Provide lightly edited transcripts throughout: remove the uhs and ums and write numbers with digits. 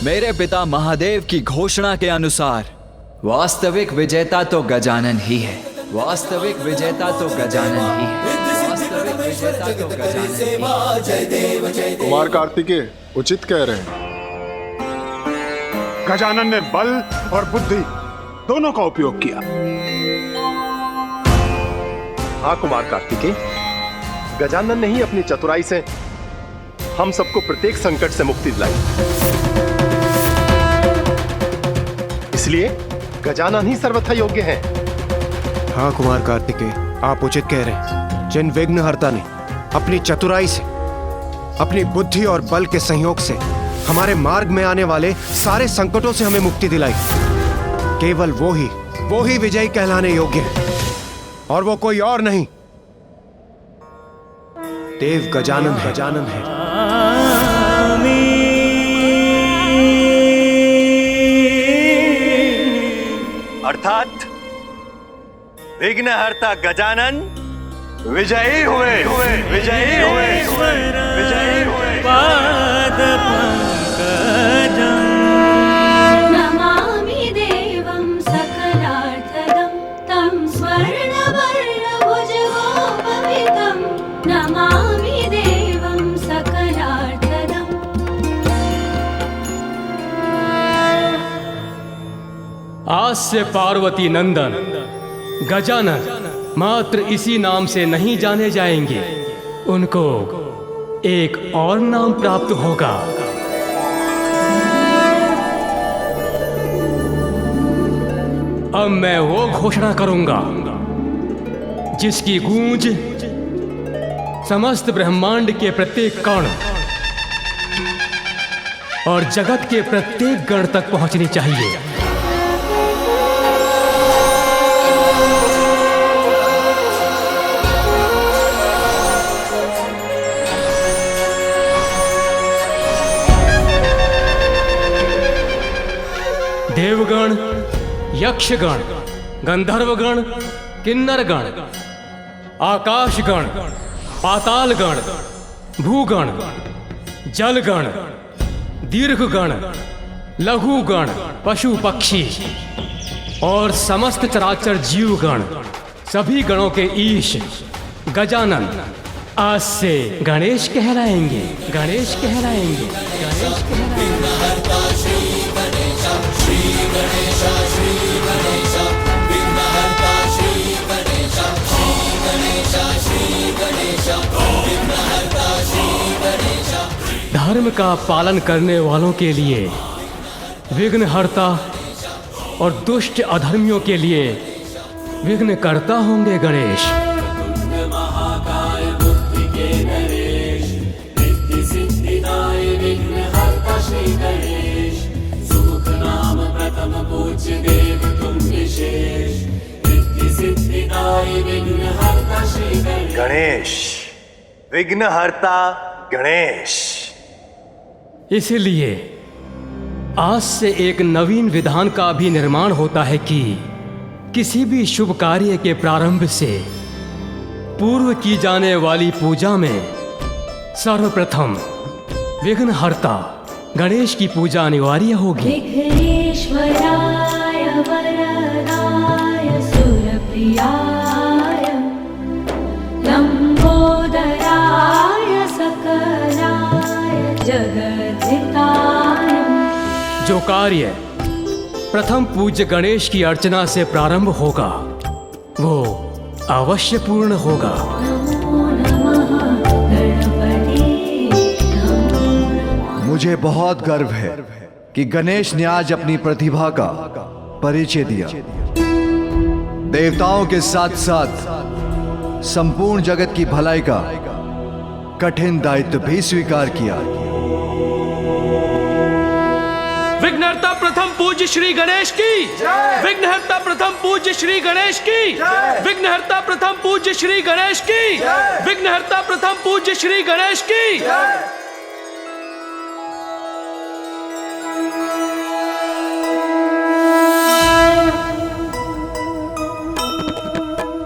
मेरे पिता महादेव की घोषणा के अनुसार वास्तविक विजेता तो गजानन ही है। वास्तविक विजेता तो गजानन ही है। वास्तविक विजेता तो गजानन ही है। कुमार कार्तिकेय उचित कह रहे हैं। गजानन ने बल और बुद्धि दोनों का उपयोग किया। हाँ कुमार कार्तिकेय, गजानन ने ही अपनी चतुराई से हम सबको प्रत्येक संकट से मुक्ति दिलाई। इसलिए गजानन ही सर्वथा योग्य हैं। हाँ कुमार कार्तिकेय, आप उचित कह रहे हैं। जिन विघ्नहर्ता ने अपनी चतुराई से, अपनी बुद्धि और बल के संयोग से हमारे मार्ग में आने वाले सारे संकटों से हमें मुक्ति दिलाई, केवल वो ही विजयी कहलाने योग्य है, और वो कोई और नहीं, देव गजानन है। अर्थात विघ्नहर्ता गजानन विजयी हुए। नमामि देवं सकलार्थदं तं स्वर्णवर्णभुजगोपवितं। नमामि देवं सकलार्थदम्। आज से पार्वती नंदन गजानन मात्र इसी नाम से नहीं जाने जाएंगे, उनको एक और नाम प्राप्त होगा। अब मैं वो घोषणा करूंगा जिसकी गूंज समस्त ब्रह्मांड के प्रत्येक कण और जगत के प्रत्येक गण तक पहुंचनी चाहिए। देवगण, यक्षगण, गंधर्वगण, किन्नरगण, आकाशगण, पातालगण, भूगण, जलगण, दीर्घगण, लघुगण, पशु पक्षी और समस्त चराचर जीवगण, सभी गणों के ईश गजानन आज से गणेश कहलाएंगे। धर्म का पालन करने वालों के लिए विघ्नहर्ता और दुष्ट अधर्मियों के लिए विघ्नकर्ता होंगे गणेश। गणेश, विघ्नहर्ता गणेश। इसलिए आज से एक नवीन विधान का भी निर्माण होता है कि किसी भी शुभ कार्य के प्रारंभ से पूर्व की जाने वाली पूजा में सर्वप्रथम विघ्नहर्ता गणेश की पूजा अनिवार्य होगी। विघ्नेश्वराय वरदाय सुरप्रियाय लंबोदराय सकलाय जगद्धिताय। जो कार्य प्रथम पूज्य गणेश की अर्चना से प्रारंभ होगा वो अवश्य पूर्ण होगा। नमो नमः गणपति। मुझे बहुत गर्व है कि गणेश ने आज अपनी प्रतिभा का परिचय दिया। देवताओं के साथ साथ संपूर्ण जगत की भलाई का कठिन दायित्व भी स्वीकार किया। विघ्नहर्ता प्रथम पूज्य श्री गणेश की। विघ्नहर्ता प्रथम पूज्य श्री गणेश की। विघ्नहर्ता प्रथम पूज्य श्री गणेश की। विघ्नहर्ता प्रथम पूज्य श्री गणेश की।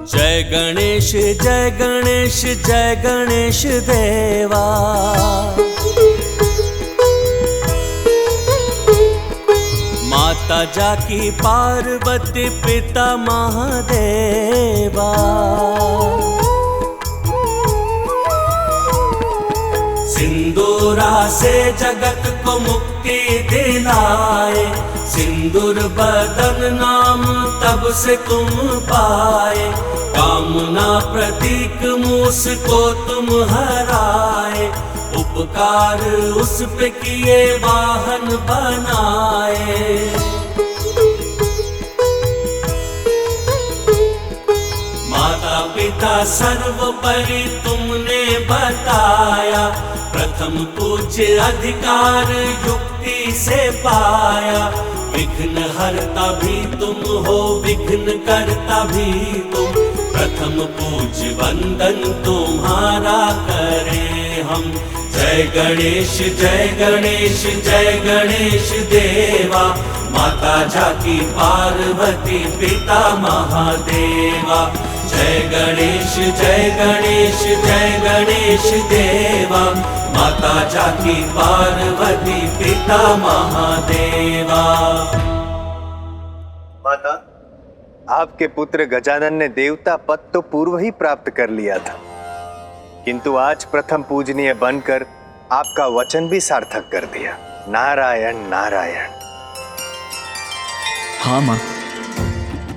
जय गणेश जय गणेश जय गणेश देवा। माता जाकी पार्वती पिता महादेवा। सिंदूरा से जगत को मुक्ति दिलाए, सिंदूर बदन नाम तब से तुम पाए। कामना प्रतीक मूस को तुम हराए, उपकार उस पे किए वाहन बनाए। माता पिता सर्वोपरि तुमने बताया, प्रथम पूज्य अधिकार युक्ति से पाया। विघ्न हरता भी तुम हो, विघ्न करता भी तुम, प्रथम पूज्य वंदन तुम्हारा करें हम। जय गणेश जय गणेश जय गणेश देवा, माता जाकी पार्वती पिता महादेवा। जय गणेश जय गणेश जय गणेश देवा, माता जाकी पार्वती पिता महादेवा। माता, आपके पुत्र गजानन ने देवता पद तो पूर्व ही प्राप्त कर लिया था, किंतु आज प्रथम पूजनीय बनकर आपका वचन भी सार्थक कर दिया। नारायण नारायण। हाँ माँ,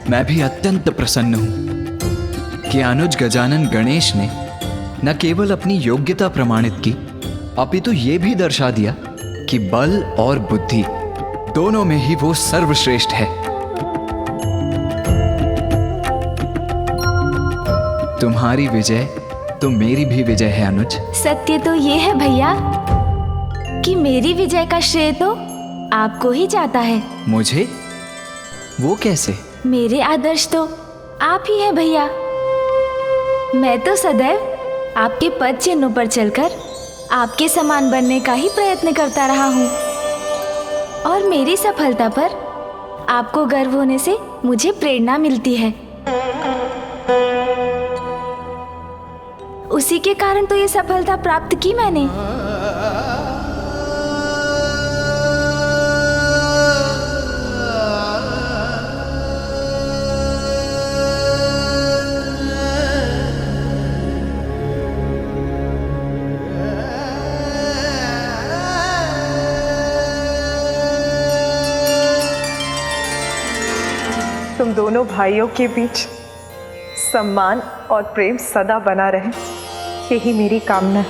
मैं भी अत्यंत प्रसन्न हूं कि अनुज गजानन गणेश ने न केवल अपनी योग्यता प्रमाणित की, अपितु ये भी दर्शा दिया कि बल और बुद्धि दोनों में ही वो सर्वश्रेष्ठ है। तुम्हारी विजय तो मेरी भी विजय है अनुज। सत्य तो ये है भैया कि मेरी विजय का श्रेय तो आपको ही जाता है। मुझे? वो कैसे? मेरे आदर्श तो आप ही हैं भैया। मैं तो सदैव आपके पद चिन्हों पर चलकर आपके समान बनने का ही प्रयत्न करता रहा हूँ, और मेरी सफलता पर आपको गर्व होने से मुझे प्रेरणा मिलती है। उसी के कारण तो ये सफलता प्राप्त की मैंने। तुम दोनों भाइयों के बीच सम्मान और प्रेम सदा बना रहे, यही मेरी कामना है।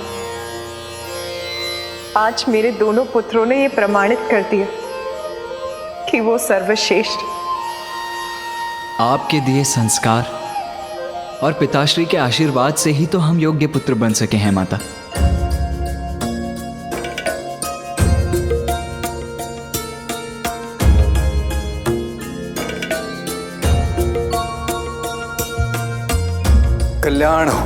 आज मेरे दोनों पुत्रों ने ये प्रमाणित कर दिया कि वो सर्वश्रेष्ठ। आपके दिए संस्कार और पिताश्री के आशीर्वाद से ही तो हम योग्य पुत्र बन सके हैं माता। कल्याण हो।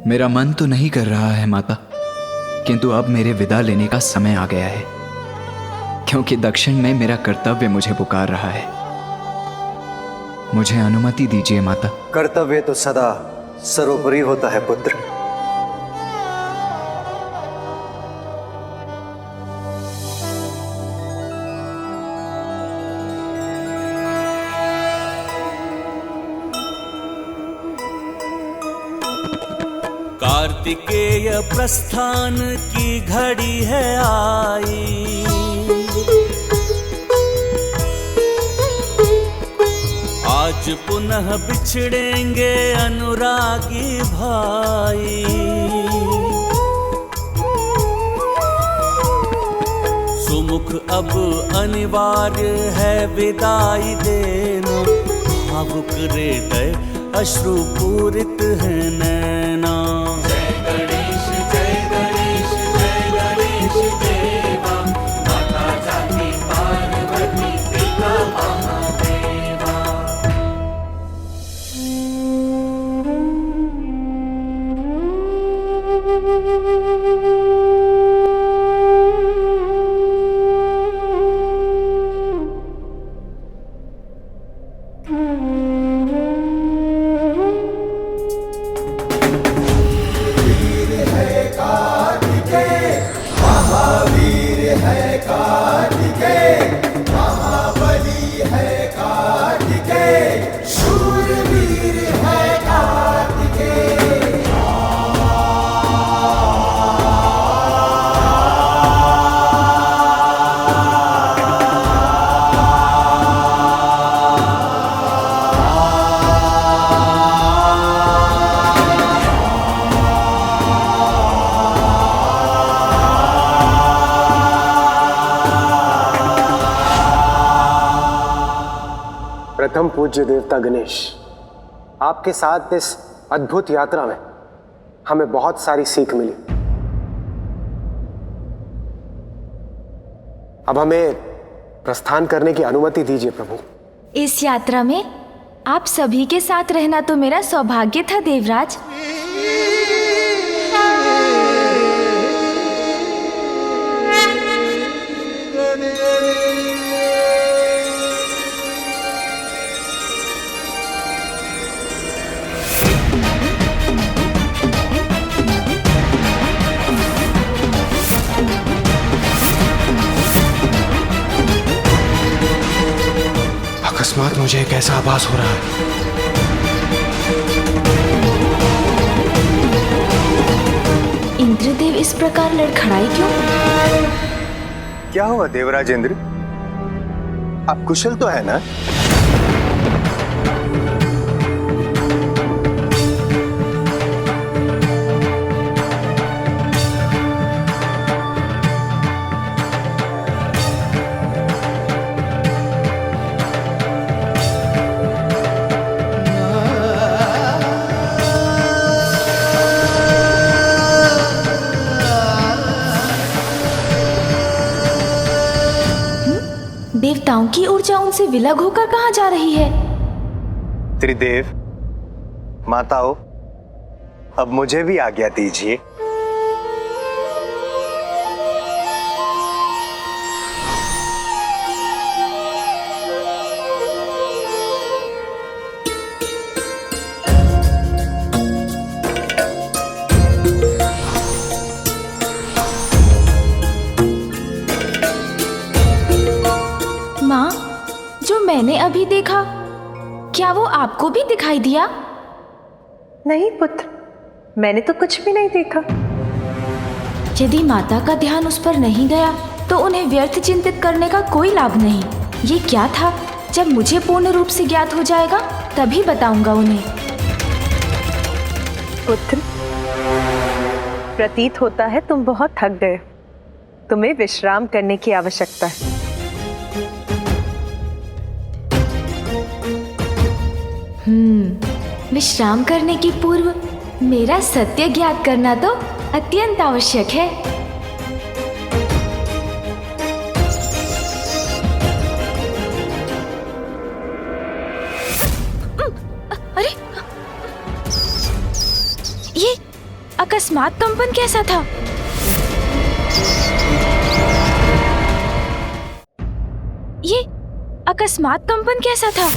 मेरा मन तो नहीं कर रहा है माता, किंतु अब मेरे विदा लेने का समय आ गया है, क्योंकि दक्षिण में मेरा कर्तव्य मुझे पुकार रहा है। मुझे अनुमति दीजिए माता। कर्तव्य तो सदा सर्वोपरि होता है पुत्र। कार्तिकेय प्रस्थान की घड़ी है आई, आज पुनः बिछड़ेंगे अनुरागी भाई। सुमुख अब अनिवार्य है विदाई देना, भावुक हृदय अश्रुपूरित है नैना। जय गणेश जय गणेश जय गणेश देवा, माता जाकी पार्वती पिता महादेवा। परम पूज्य देवता गणेश, आपके साथ इस अद्भुत यात्रा में हमें बहुत सारी सीख मिली। अब हमें प्रस्थान करने की अनुमति दीजिए प्रभु। इस यात्रा में आप सभी के साथ रहना तो मेरा सौभाग्य था देवराज। अकस्मात मुझे एक ऐसा आभास हो रहा है। इंद्रदेव इस प्रकार लड़खड़ाए क्यों? क्या हुआ देवराज इंद्र? आप कुशल तो है ना? देवताओं की ऊर्जा उनसे विलग होकर कहाँ जा रही है? त्रिदेव, माताओं, अब मुझे भी आज्ञा दीजिए। मैंने अभी देखा, क्या वो आपको भी दिखाई दिया? नहीं पुत्र, मैंने तो कुछ भी नहीं देखा। यदि माता का ध्यान उस पर नहीं गया तो उन्हें व्यर्थ चिंतित करने का कोई लाभ नहीं। ये क्या था? जब मुझे पूर्ण रूप से ज्ञात हो जाएगा तभी बताऊंगा उन्हें। पुत्र, प्रतीत होता है तुम बहुत थक गए। तुम्हें विश्राम करने की आवश्यकता है। विश्राम करने की पूर्व मेरा सत्य ज्ञात करना तो अत्यंत आवश्यक है। अरे, ये अकस्मात कंपन कैसा था? ये अकस्मात कंपन कैसा था?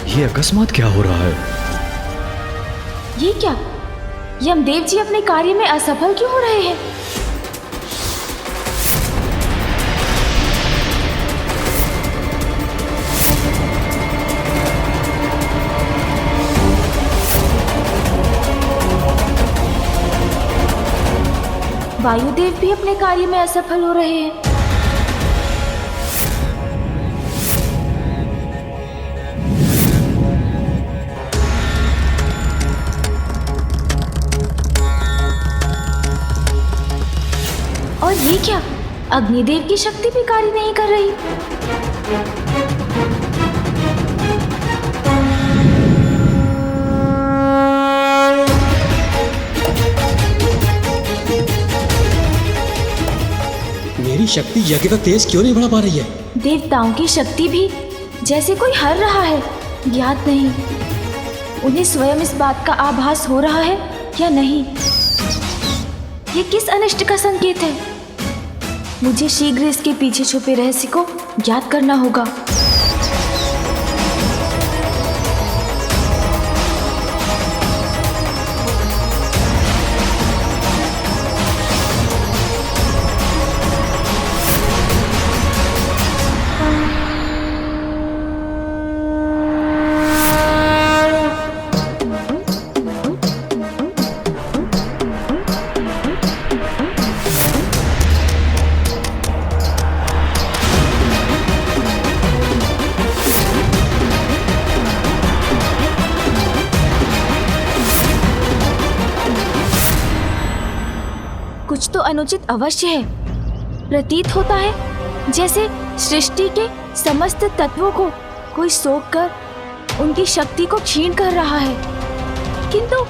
ये अकस्मात क्या हो रहा है? ये क्या? यमदेव जी अपने कार्य में असफल क्यों हो रहे हैं? वायुदेव भी अपने कार्य में असफल हो रहे हैं। और ये क्या? अग्निदेव की शक्ति भी कार्य नहीं कर रही। मेरी शक्ति यज्ञ का तेज क्यों नहीं बढ़ा पा रही है? देवताओं की शक्ति भी जैसे कोई हर रहा है, ज्ञात नहीं उन्हें स्वयं इस बात का आभास हो रहा है या नहीं। ये किस अनिष्ट का संकेत है? मुझे शीघ्र इसके पीछे छुपे रहस्य को ज्ञात करना होगा। कुछ तो अनुचित अवश्य है। प्रतीत होता है जैसे सृष्टि के समस्त तत्वों को कोई सोख कर उनकी शक्ति को क्षीण कर रहा है। किंतु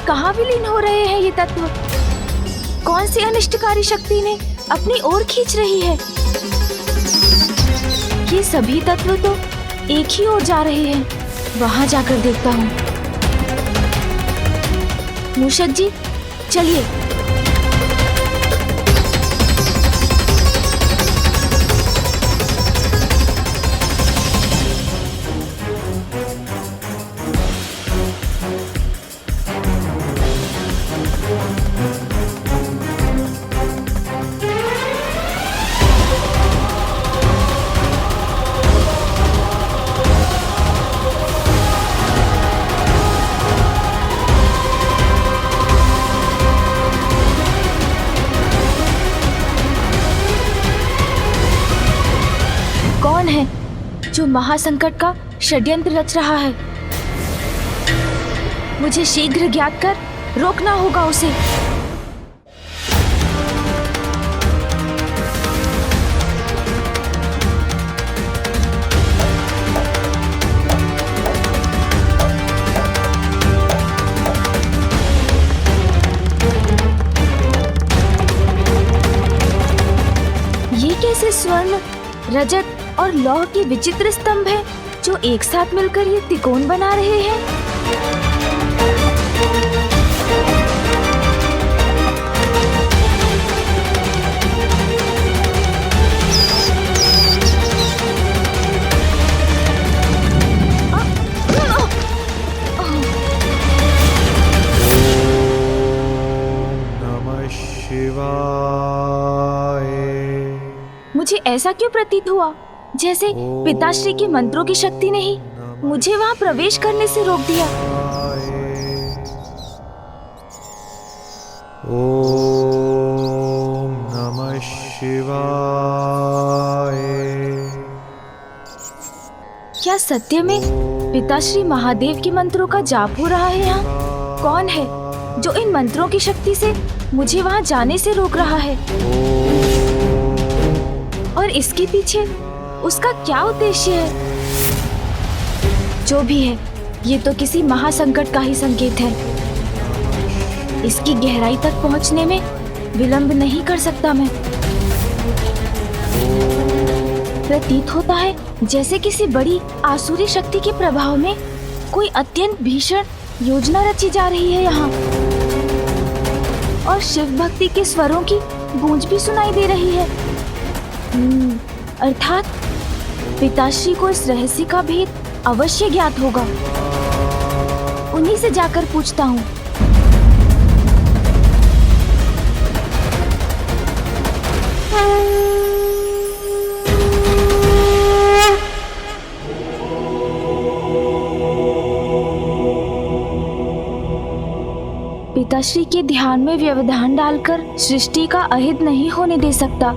कहाँ विलीन हो रहे हैं ये तत्व? कौन सी अनिष्टकारी शक्ति ने अपनी ओर खींच रही है? ये सभी तत्व तो एक ही ओर जा रहे हैं। वहां जाकर देखता हूँ। मूषक जी, चलिए। कौन है जो महासंकट का षड्यंत्र रच रहा है? मुझे शीघ्र ज्ञात कर रोकना होगा उसे। ये कैसे स्वर्ण, रजत और लौह के विचित्र स्तंभ हैं जो एक साथ मिलकर ये त्रिकोण बना रहे हैं? नमः शिवाय। मुझे ऐसा क्यों प्रतीत हुआ जैसे पिताश्री के मंत्रों की शक्ति ने ही मुझे वहां प्रवेश करने से रोक दिया? ओम नमः शिवाय। क्या सत्य में पिताश्री महादेव के मंत्रों का जाप हो रहा है यहाँ? कौन है जो इन मंत्रों की शक्ति से मुझे वहां जाने से रोक रहा है? और इसके पीछे उसका क्या उद्देश्य है? जो भी है, ये तो किसी महासंकट का ही संकेत है। इसकी गहराई तक पहुंचने में विलंब नहीं कर सकता मैं। प्रतीत होता है जैसे किसी बड़ी आसुरी शक्ति के प्रभाव में कोई अत्यंत भीषण योजना रची जा रही है यहाँ। और शिव भक्ति के स्वरों की गूंज भी सुनाई दे रही है। अर्थात पिताश्री को इस रहस्य का भेद अवश्य ज्ञात होगा। उन्हीं से जाकर पूछता हूँ। पिताश्री के ध्यान में व्यवधान डालकर सृष्टि का अहित नहीं होने दे सकता।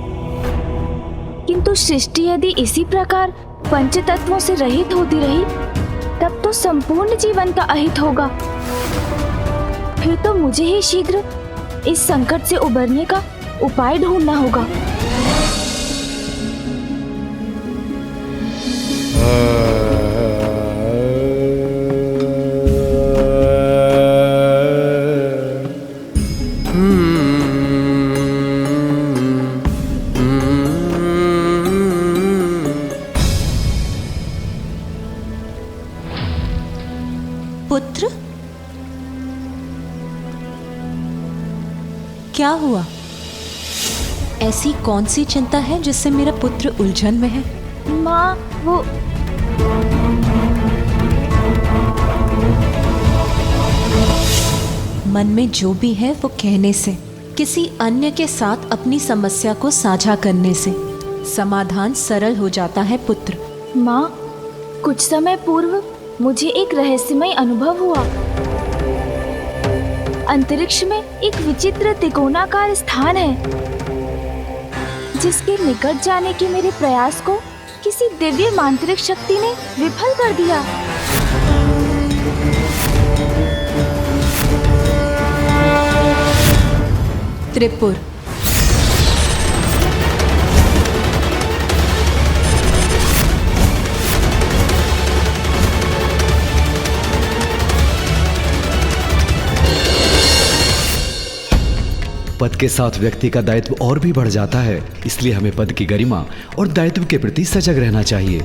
किंतु सृष्टि यदि इसी प्रकार पंच तत्वों से रहित होती रही, तब तो संपूर्ण जीवन का अहित होगा। फिर तो मुझे ही शीघ्र इस संकट से उबरने का उपाय ढूंढना होगा। पुत्र, क्या हुआ? ऐसी कौन सी चिंता है जिससे मेरा पुत्र उलझन में है? माँ, वो मन में जो भी है वो कहने से, किसी अन्य के साथ अपनी समस्या को साझा करने से समाधान सरल हो जाता है पुत्र। माँ, कुछ समय पूर्व मुझे एक रहस्यमय अनुभव हुआ। अंतरिक्ष में एक विचित्र त्रिकोणाकार स्थान है, जिसके निकट जाने के मेरे प्रयास को किसी दिव्य मांत्रिक शक्ति ने विफल कर दिया। त्रिपुर, पद के साथ व्यक्ति का दायित्व और भी बढ़ जाता है। इसलिए हमें पद की गरिमा और दायित्व के प्रति सजग रहना चाहिए।